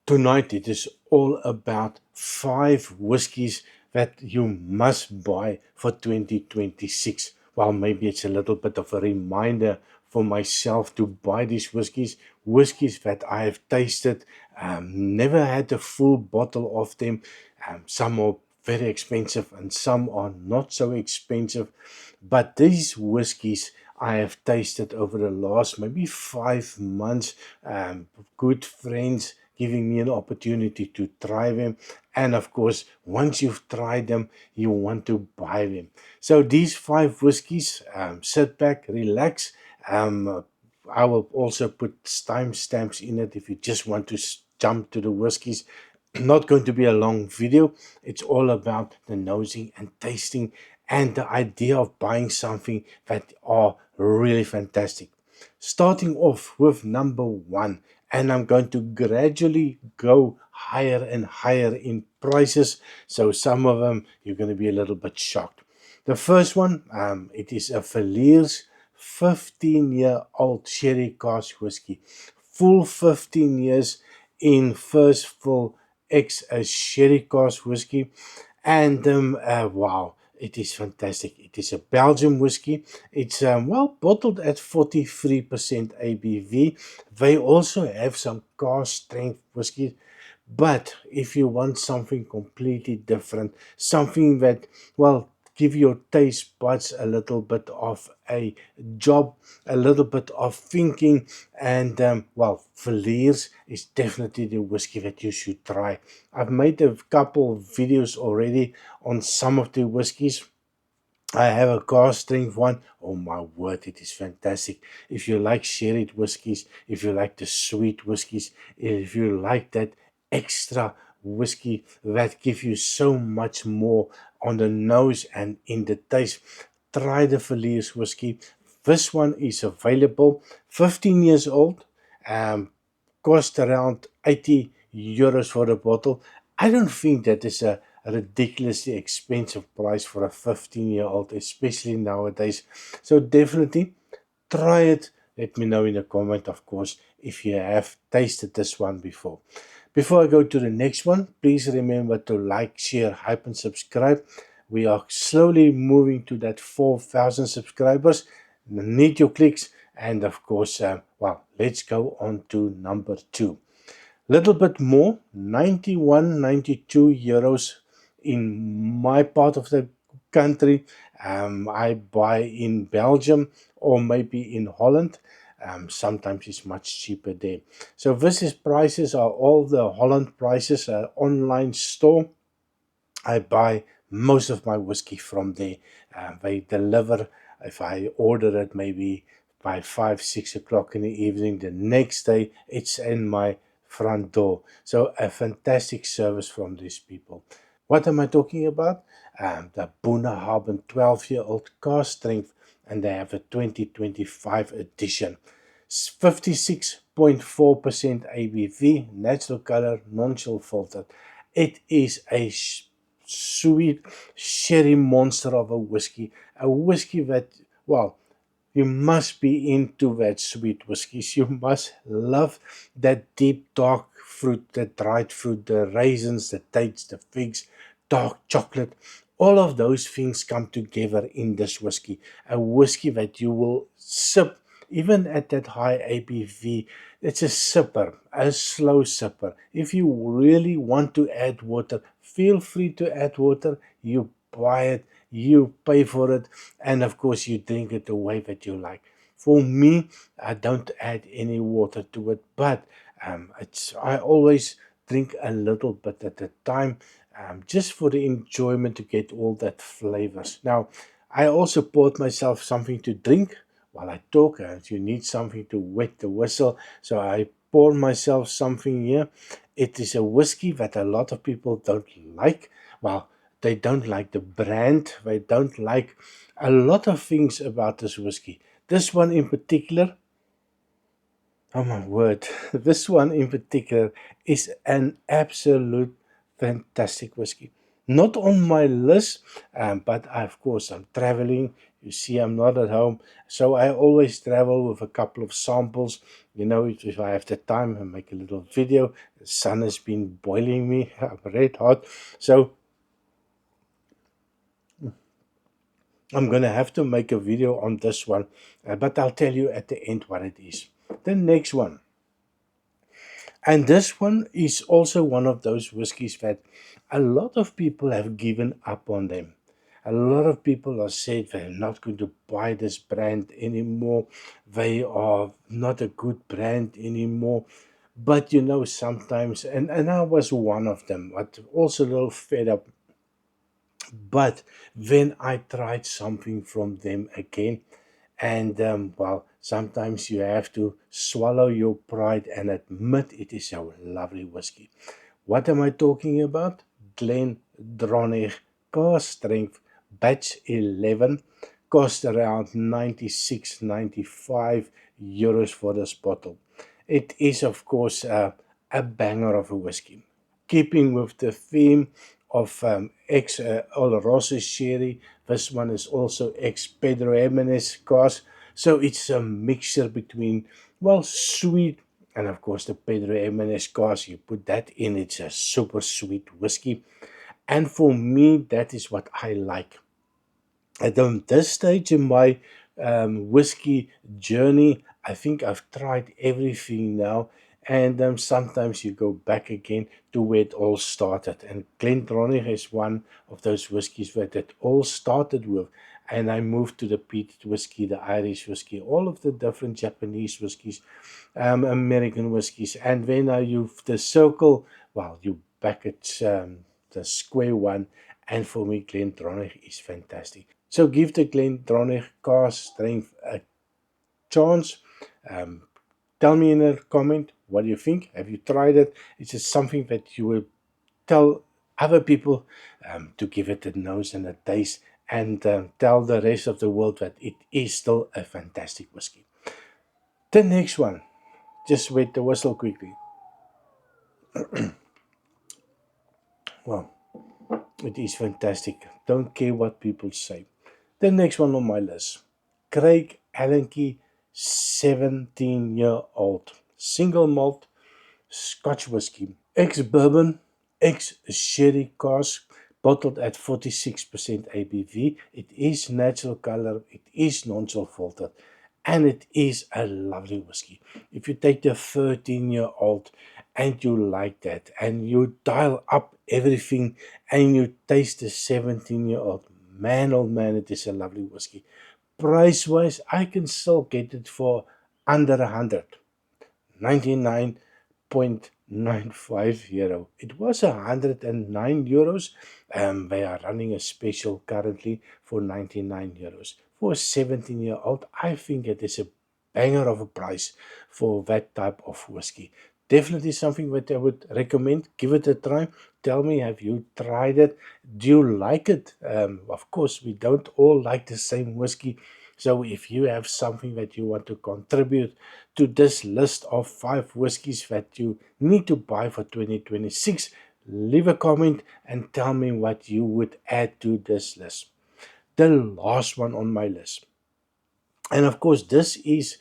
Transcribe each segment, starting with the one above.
Tonight it is all about 5 whiskies that you must buy for 2026. Well, maybe it's a little bit of a reminder for myself to buy these whiskies that I have tasted, never had a full bottle of them. Some are very expensive and some are not so expensive. But these whiskies I have tasted over the last maybe 5 months. Good friends giving me an opportunity to try them. And of course, once you've tried them, you want to buy them. So these 5 whiskies, sit back, relax. I will also put timestamps in it if you just want to jump to the whiskies. Not going to be a long video. It's all about the nosing and tasting and the idea of buying something that are really fantastic. Starting off with number 1, and I'm going to gradually go higher and higher in prices. So some of them you're going to be a little bit shocked. The first one, it is a Villiers 15-year-old sherry cask whiskey, full 15 years in first full X sherry cask whiskey, and wow, it is fantastic. It is a Belgian whiskey. It's well bottled at 43% ABV. They also have some cask strength whiskey. But if you want something completely different, something that, well, give your taste buds a little bit of a job, a little bit of thinking, and well, Villiers is definitely the whiskey that you should try. I've made a couple of videos already on some of the whiskies. I have a cask strength one. Oh my word, it is fantastic. If you like sherry whiskies, if you like the sweet whiskies, if you like that extra whiskey that gives you so much more on the nose and in the taste, try the Villiers whiskey. This one is available, 15 years old, cost around €80 for the bottle. I don't think that is a ridiculously expensive price for a 15-year-old, especially nowadays. So definitely try it. Let me know in the comment, of course, if you have tasted this one before. Before I go to the next one, please remember to like, share, hype, and subscribe. We are slowly moving to that 4,000 subscribers. Need your clicks. And of course, well, let's go on to number 2. Little bit more, 91, 92 euros in my part of the country. I buy in Belgium or maybe in Holland. Sometimes it's much cheaper there. So this is prices are all the Holland prices, online store. I buy most of my whiskey from there. They deliver. If I order it maybe by 5, 6 o'clock in the evening, the next day it's in my front door. So a fantastic service from these people. What am I talking about? The Bunnahabhain 12-year-old cask strength, and they have a 2025 edition. 56.4% ABV, natural color, non-chill filtered. It is a sweet sherry monster of a whiskey that, well, you must be into that sweet whiskies. You must love that deep dark fruit, the dried fruit, the raisins, the dates, the figs, dark chocolate. All of those things come together in this whiskey. A whiskey that you will sip even at that high ABV. It's a sipper, a slow sipper. If you really want to add water, feel free to add water. You buy it, you pay for it, and of course you drink it the way that you like. For me, I don't add any water to it, but I always drink a little bit at a time, just for the enjoyment to get all that flavors. Now, I also poured myself something to drink while I talk. You need something to wet the whistle, so I pour myself something here. It is a whiskey that a lot of people don't like. Well, they don't like the brand. They don't like a lot of things about this whiskey. This one in particular, oh my word, this one in particular is an absolute fantastic whiskey. Not on my list, but of course I'm traveling. You see, I'm not at home, so I always travel with a couple of samples. You know, if I have the time, I make a little video. The sun has been boiling me, I'm red hot, so I'm gonna have to make a video on this one, but I'll tell you at the end what it is. The next one, and this one is also one of those whiskies that a lot of people have given up on them. A lot of people are said they're not going to buy this brand anymore. They are not a good brand anymore. But you know, sometimes, and I was one of them, but also a little fed up. But then I tried something from them again, and well, sometimes you have to swallow your pride and admit it is a lovely whiskey. What am I talking about? GlenDronach Cask Strength Batch 11 cost around 96, 95 euros for this bottle. It is, of course, a banger of a whiskey. Keeping with the theme of ex Oloroso sherry, this one is also ex Pedro Jimenez cask. So it's a mixture between, well, sweet and, of course, the Pedro Jimenez cask. You put that in, it's a super sweet whiskey. And for me, that is what I like. At this stage in my whiskey journey, I think I've tried everything now, and sometimes you go back again to where it all started. And GlenDronach is one of those whiskies that it all started with. And I moved to the peated whiskey, the Irish whiskey, all of the different Japanese whiskies, American whiskies, and then you've the circle. Well, you back at the square one, and for me, GlenDronach is fantastic. So give the GlenDronach Cask Strength a chance. Um, Tell me in a comment what do you think. Have you tried it? Is it something that you will tell other people to give it a nose and a taste, and tell the rest of the world that it is still a fantastic whiskey? The next one, just wait the whistle quickly. Well, it is fantastic. Don't care what people say. The next one on my list, Craig Allenke, 17-year-old, single malt Scotch whiskey, ex bourbon, ex sherry cask, bottled at 46% ABV. It is natural color, it is non-chill filtered, and it is a lovely whiskey. If you take the 13-year-old and you like that, and you dial up everything and you taste the 17-year-old, man, oh man, it is a lovely whiskey. Price wise, I can still get it for under 100. 99.95 euro. It was 109 euros. They are running a special currently for 99 euros. For a 17-year-old, I think it is a banger of a price for that type of whiskey. Definitely something that I would recommend. Give it a try. Tell me, have you tried it? Do you like it? Of course, we don't all like the same whiskey. So if you have something that you want to contribute to this list of 5 whiskies that you need to buy for 2026, leave a comment and tell me what you would add to this list. The last one on my list. And of course, this is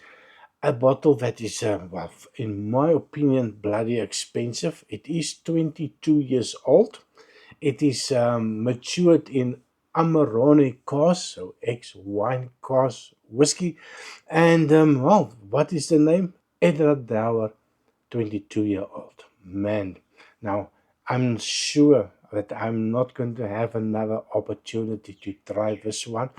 a bottle that is, well, in my opinion, bloody expensive. It is 22 years old. It is matured in Amarone cask, so ex-wine cask whiskey. And, well, what is the name? Edward Dower, 22-year-old. Man, now I'm sure that I'm not going to have another opportunity to try this one.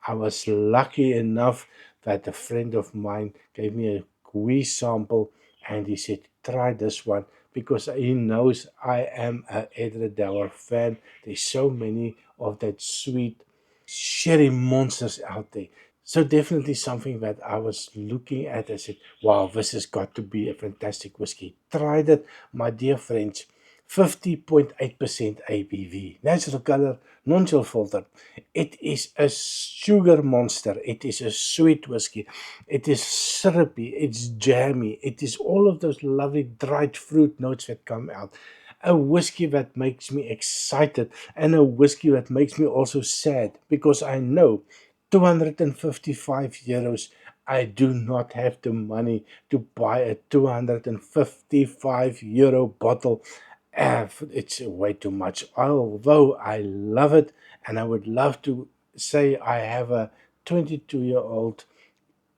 I was lucky enough that a friend of mine gave me a wee sample and he said, try this one because he knows I am a Edward Dower fan. There's so many of that sweet sherry monsters out there. So definitely something that I was looking at. I said, wow, this has got to be a fantastic whiskey. Tried it, my dear friends. 50.8% ABV. Natural color, non-chill filter. It is a sugar monster. It is a sweet whiskey. It is syrupy. It's jammy. It is all of those lovely dried fruit notes that come out. A whiskey that makes me excited and a whiskey that makes me also sad because I know €255. I do not have the money to buy a €255 bottle. It's way too much. Although I love it, and I would love to say I have a 22-year-old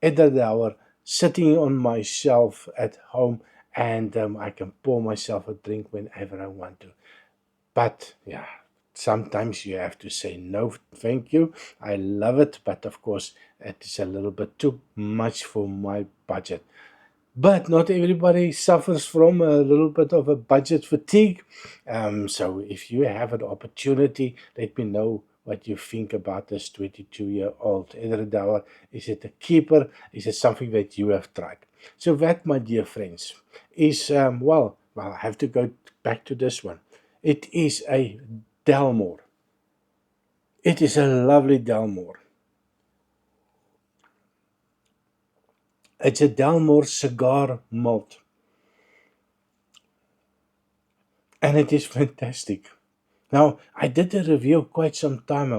Edderdower sitting on my shelf at home, and I can pour myself a drink whenever I want to. But yeah, sometimes you have to say no, thank you. I love it, but of course, it is a little bit too much for my budget. But not everybody suffers from a little bit of a budget fatigue. So if you have an opportunity, let me know what you think about this 22-year-old Edderdower. Is it a keeper? Is it something that you have tried? So that, my dear friends, is, I have to go back to this one. It is a Dalmore. It is a lovely Dalmore. It's a Dalmore cigar malt, and it is fantastic. Now, I did a review quite some time,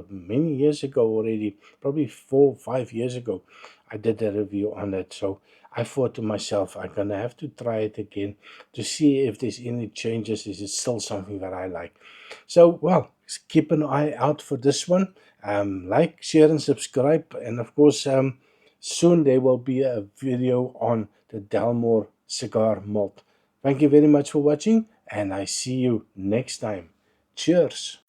many years ago already, probably 4 or 5 years ago. I did a review on it, so I thought to myself, I'm gonna have to try it again to see if there's any changes. Is it still something that I like? So, keep an eye out for this one. Like, share, and subscribe, and of course, soon there will be a video on the Dalmore cigar malt. Thank you very much for watching, and I see you next time. Cheers.